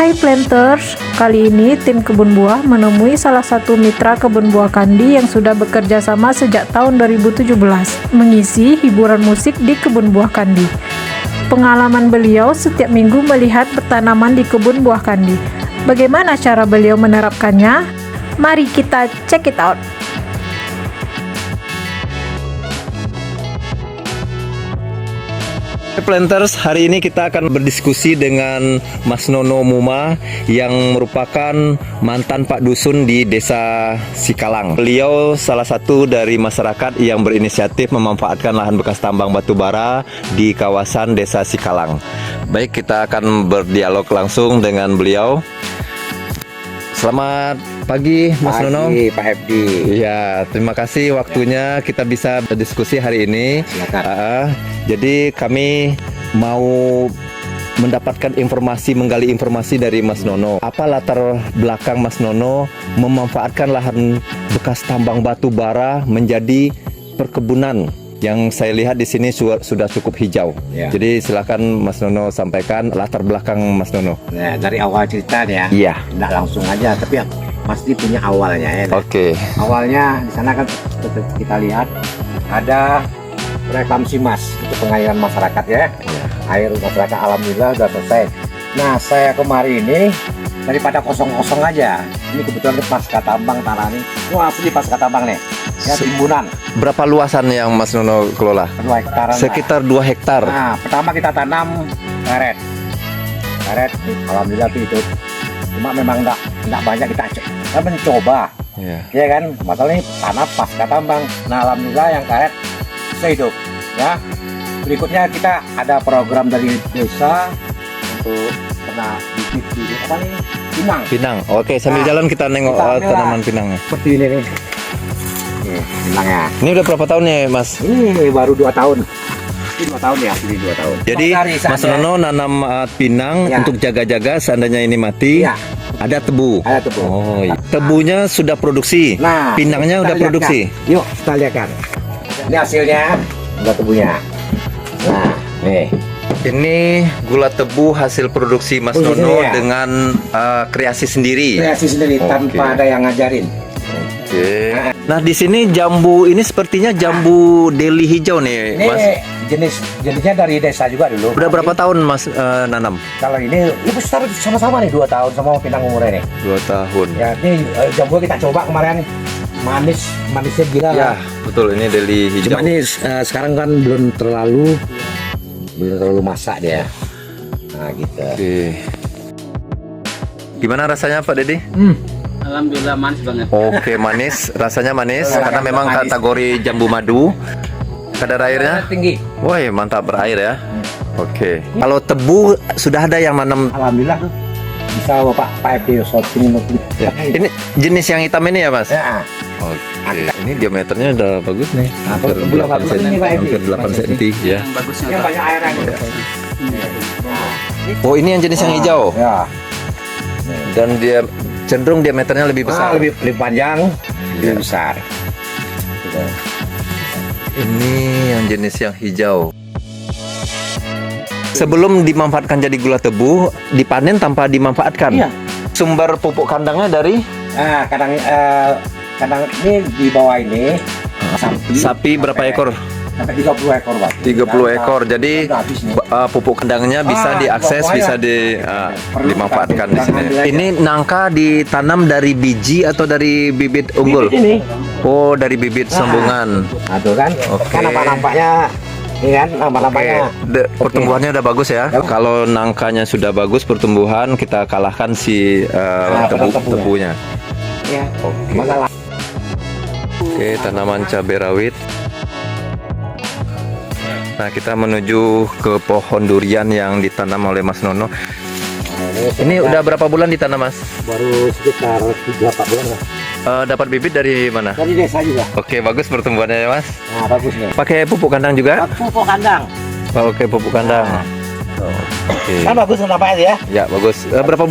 Hai planters, kali ini tim kebun buah menemui salah satu mitra kebun buah Kandi yang sudah bekerja sama sejak tahun 2017 mengisi hiburan musik di kebun buah Kandi. Pengalaman beliau setiap minggu melihat tanaman di kebun buah Kandi. Bagaimana cara beliau menerapkannya? Mari kita check it out. Planters, hari ini kita akan berdiskusi dengan Mas Nono Muma yang merupakan mantan Pak Dusun di Desa Sikalang. Beliau salah satu dari masyarakat yang berinisiatif memanfaatkan lahan bekas tambang batu bara di kawasan Desa Sikalang. Baik, kita akan berdialog langsung dengan beliau. Selamat pagi Mas Nono. Pagi Pak Hefdi. Ya, terima kasih waktunya kita bisa berdiskusi hari ini. Silakan. Jadi kami mau mendapatkan informasi, menggali informasi dari Mas Nono. Apa latar belakang Mas Nono memanfaatkan lahan bekas tambang batu bara menjadi perkebunan? Yang saya lihat di sini sudah cukup hijau. Ya. Jadi silakan Mas Nono sampaikan latar belakang Mas Nono. Nah, dari awal cerita ya. Iya. Tidak langsung aja, tapi ya pasti punya awalnya ya. Oke. Awalnya di sana kan kita lihat ada reklamasi mas untuk pengairan masyarakat ya. Air masyarakat alhamdulillah sudah selesai. Nah, saya kemarin ini daripada kosong-kosong aja. Ini kebetulan pasca tambang tanah ini. Wah, asli pasca tambang nih. Ya, timbunan. Berapa luasan yang Mas Nono kelola? 2 hektaran. Sekitar 2 hektar. Nah, pertama kita tanam karet. Karet, alhamdulillah itu. Cuma memang enggak banyak kita mencoba. Ya. Ya kan, masalahnya tanah pasca tambang. Nah, alhamdulillah yang karet bisa hidup. Ya. Berikutnya kita ada program dari desa untuk kena bibit apa nih? Pinang. Oke, sambil jalan kita nengok tanaman pinangnya. Seperti ini nih. Nih, pinangnya. Ini udah berapa tahun ya, Mas? Ini baru 2 tahun. Ini 2 tahun ya, ini 2 tahun. Jadi Mas Nono nanam pinang ya, untuk jaga-jaga seandainya ini mati. Ya. Ada tebu. Ada tebu. Oh, iya. Tebunya sudah produksi. Nah, pinangnya udah produksi. Yuk, kita lihat kan. Ini hasilnya, udah tebunya. Nah, nih. Ini gula tebu hasil produksi Mas Produksi Nono ya, dengan kreasi sendiri. Kreasi sendiri tanpa ada yang ngajarin. Oke. Nah, di sini jambu ini sepertinya jambu deli hijau nih, Ini Mas. jenisnya dari desa juga dulu. Udah berapa tahun Mas nanam? Kalau ini besar sama-sama nih 2 tahun sama pinang umurnya nih. 2 tahun. Ya, ini jambu kita coba kemarin manisnya gila. Ya, betul, ini deli hijau. Cuma ini sekarang kan belum terlalu masak dia. Nah, gitu. Oke. Gimana rasanya Pak Dedi? Alhamdulillah manis banget. Oke, manis, rasanya manis karena memang manis. kategori jambu madu. Kadar airnya Tinggi. wah, mantap, berair ya. Oke. Kalau tebu sudah ada yang nanam. Alhamdulillah tuh. Bisa Bapak Pak FD shooting. Ya. Ini jenis yang hitam ini ya, Mas? Ya. Oke. Ini diameternya udah bagus nih. Hampir belum 8 bagus cm, ini, Pak Edi. hampir 8 cm ya. Yang bagusnya Yang banyak airnya gitu. Oh, ini yang jenis yang hijau. Ya. Dan dia cenderung diameternya lebih besar. Lebih panjang, lebih besar. Gitu. Ini yang jenis yang hijau. Sebelum dimanfaatkan jadi gula tebu, dipanen tanpa dimanfaatkan. Iya. Sumber pupuk kandangnya dari Nah, kadang ini di bawah ini sapi berapa ekor? Sampai 30 ekor, Pak. 30 ekor. Jadi udah habis nih. pupuk kandangnya bisa diakses, pokoknya bisa dimanfaatkan di sini. Ini nangka ditanam dari biji atau dari bibit unggul? Bibit ini. Oh, dari bibit sambungan. Nah, tuh kan. Oke. Kan nampaknya ini kan nampaknya. Pertumbuhannya udah bagus ya. Kalau nangkanya sudah bagus pertumbuhan, kita kalahkan si tebunya. Ya. Oke. Masalah. Oke, tanaman cabai rawit. Nah, kita menuju ke pohon durian yang ditanam oleh Mas Nono. Ini udah berapa bulan ditanam, Mas? Baru sekitar 3-4 bulan lah. Dapat bibit dari mana? Dari desa juga. Oke, bagus pertumbuhannya ya, Mas. Nah, bagus nih. Pakai pupuk kandang juga? Pupuk kandang. Oke, pupuk kandang. Oke. Kan bagus nampaknya ya. Ya, bagus. Berapa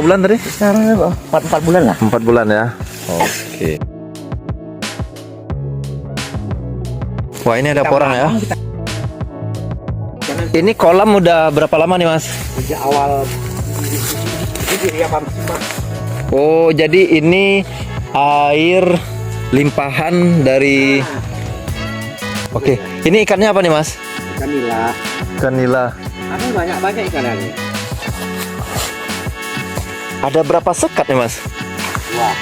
bulan tadi? Sekarang 4 bulan lah. 4 bulan ya. Oke. Wah, ini ada porang ya. Ini kolam udah berapa lama nih, Mas? Sejak awal Iya, Pam Simas. Oh, jadi ini air limpahan dari. Oke, ini ikannya apa nih, Mas? Ikan nila. Ikan nila. Ada banyak ikannya. Ada berapa sekat nih, Mas? Wah.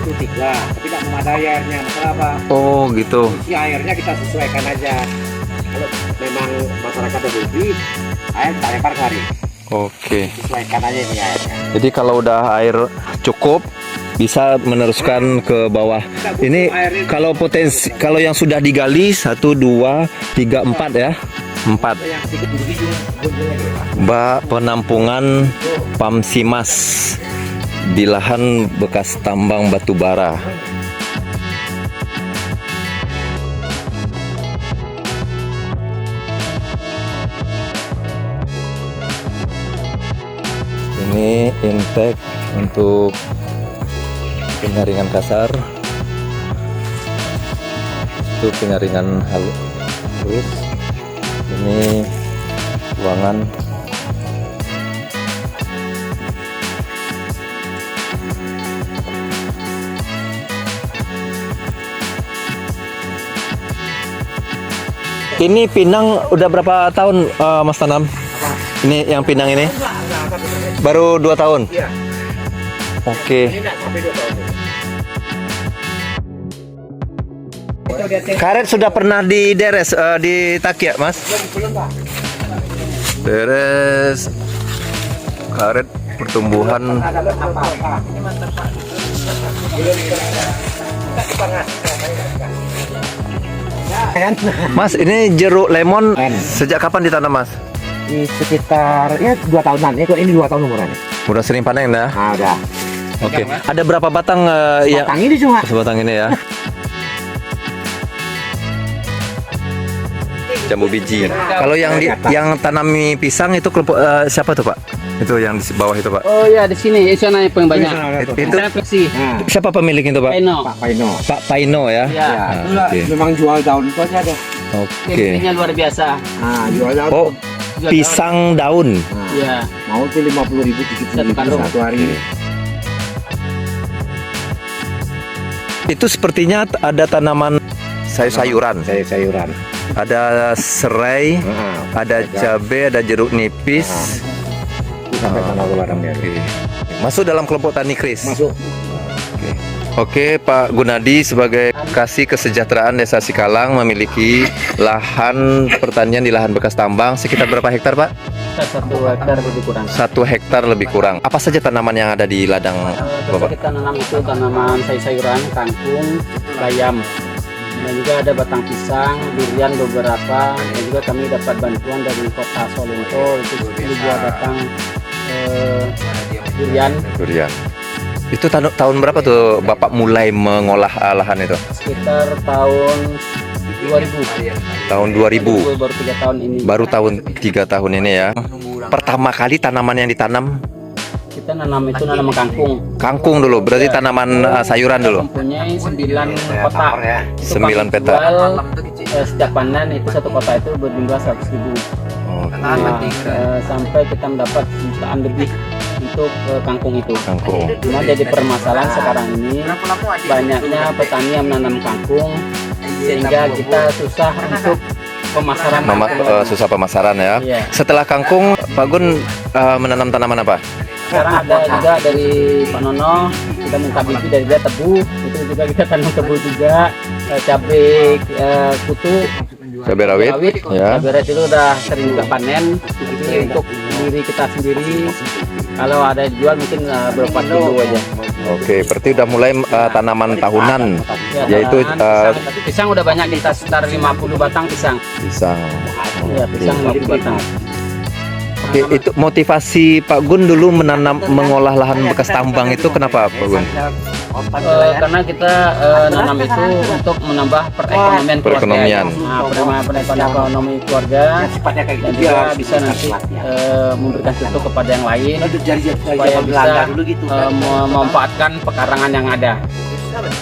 Itu 3, tapi tidak memadai airnya. Masalah apa? Oh, gitu. Isi airnya kita sesuaikan aja. Kalau memang masyarakat lebih, air kita lempar kemari. Oke. Sesuaikan aja ini airnya. Jadi kalau udah air cukup bisa meneruskan ke bawah. Ini kalau potensi, kalau yang sudah digali 1, 2, 3, 4 ya. 4. Yang sedikit begitu, gunjung lagi, Pak. Penampungan Pam Simas di lahan bekas tambang batu bara. Ini intake untuk penyaringan kasar, itu penyaringan halus. Ini ruangan. Ini pinang udah berapa tahun, Mas Tanam? Ini yang pinang ini? Baru 2 tahun? Iya. Oke. Ini enggak sampai 2 tahun. Karet sudah pernah dideres, ditakia, Mas? Belum, Pak. Beres. Karet pertumbuhan. Ada apa-apa. Ini mantap, Pak. Mas, ini jeruk lemon sejak kapan ditanam, Mas? Di sekitar ya 2 tahunan ya, ini 2 tahun umurannya. Udah sering panen ya? Nah, udah. Oke. Ada berapa batang yang Batang ini cuma sebatang ini ya? Jambu biji. Kalau yang tanami pisang itu kelompok siapa tuh, Pak? Itu yang di bawah itu, Pak. Oh ya, di sini sana yang paling banyak. Itu Sana Pepsi. Nah, siapa pemilik itu, Pak? Peno. Pak Paino. Pak Paino ya. Ya. Ya, Ah, oke. memang jual daun itu aja deh. Oke. Chemistry-nya luar biasa. Nah, jual daun. Oh, Jual pisang daun. Nah, Ya. mau tuh 50.000, 70.000 Satu karung. satu hari. Itu sepertinya ada tanaman sayur-sayuran. Sayuran. Ada serai, Nah, ada cabai, ada jeruk nipis. sampai sana ke barangnya. Oke. Masuk dalam kelompok tani kris. Masuk. Oke, Pak Gunadi sebagai kasih kesejahteraan Desa Sikalang memiliki lahan pertanian di lahan bekas tambang sekitar berapa hektar, Pak? 1 hektar lebih kurang. 1 hektar lebih kurang. Apa saja tanaman yang ada di ladang Terus Bapak? kita nanam itu tanaman sayur-sayuran, kangkung, bayam. Dan juga ada batang pisang, durian beberapa. Dan juga kami dapat bantuan dari Kota Solonto itu 10 batang durian. Durian. Itu tahun berapa tuh Bapak mulai mengolah lahan itu? Sekitar tahun 2000. Tahun 2000. Baru 3 tahun ini. Baru tahun 3 tahun ini ya. Pertama kali tanaman yang ditanam Kita nanam itu nanam kangkung. kangkung dulu, berarti tanaman sayuran dulu. Mempunyai 9 kotak. Itu 9 kami peta. jual, setiap panen itu 1 kotak itu berjumlah 100.000. Nah, sampai kita mendapat jutaan lebih untuk kangkung itu. Kangkung. Cuma jadi permasalahan sekarang ini banyaknya petani yang menanam kangkung sehingga kita susah untuk pemasaran. Susah pemasaran ya. Iya. Setelah kangkung, Pak Gun menanam tanaman apa? Sekarang ada juga dari Pak Nono, kita minta bibit dari dia tebu, itu juga kita tanam tebu juga, cabai kutu, Cabai rawit, ya. cabai rawit itu udah sering juga panen, itu untuk diri kita sendiri. Kalau ada dijual mungkin berapa kilo aja. Oke, berarti udah mulai tanaman tahunan, Ya, yaitu tanaman pisang udah banyak, kita sekitar 50 batang pisang. pisang. Ya, pisang 50 batang. Oke, itu motivasi Pak Gun dulu mengolah lahan bekas tambang itu kenapa, Pak Gun? Karena kita nanam itu untuk menambah perekonomian keluarga. Perekonomian. Nah, perekonomian ekonomi keluarga dan juga bisa nanti memberikan contoh kepada yang lain supaya bisa memanfaatkan pekarangan yang ada.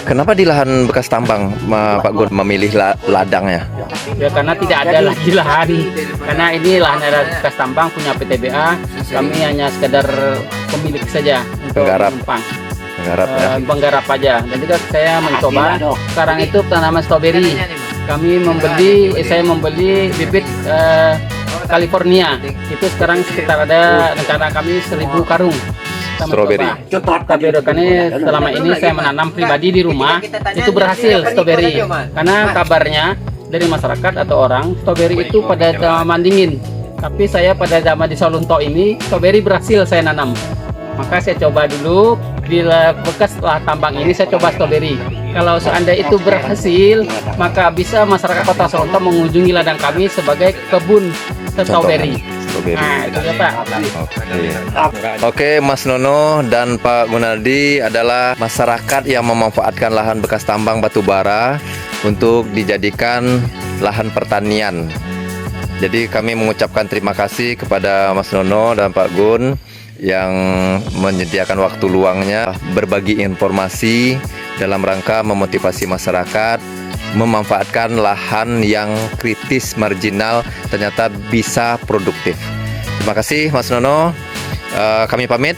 Kenapa di lahan bekas tambang Pak Gun memilih ladangnya? Ya karena tidak ada lagi lahan. Karena ini lahan ada bekas tambang punya PTBA. Kami hanya sekedar pemilik saja untuk Penggarap. menumpang. Menggarap ya. Penggarap aja. Dan juga saya mencoba sekarang itu tanaman stroberi. Saya membeli bibit California. Itu sekarang sekitar ada rencana kami 1.000 karung. Kita Stroberi. mencoba. Tapi karena selama ini saya menanam pribadi di rumah itu berhasil stroberi. Karena kabarnya dari masyarakat atau orang stroberi itu pada zaman dingin. Tapi saya pada zaman di Solunto ini stroberi berhasil saya nanam. Maka saya coba dulu di bekas lah tambang ini saya coba stroberi. Kalau seandainya itu berhasil, maka bisa masyarakat Kota Solunto mengunjungi ladang kami sebagai kebun stroberi. Nah, itu ya Pak. Oke, Mas Nono dan Pak Gunardi adalah masyarakat yang memanfaatkan lahan bekas tambang batu bara untuk dijadikan lahan pertanian. Jadi kami mengucapkan terima kasih kepada Mas Nono dan Pak Gun yang menyediakan waktu luangnya berbagi informasi dalam rangka memotivasi masyarakat memanfaatkan lahan yang kritis marginal ternyata bisa produktif. Terima kasih Mas Nono. Kami pamit.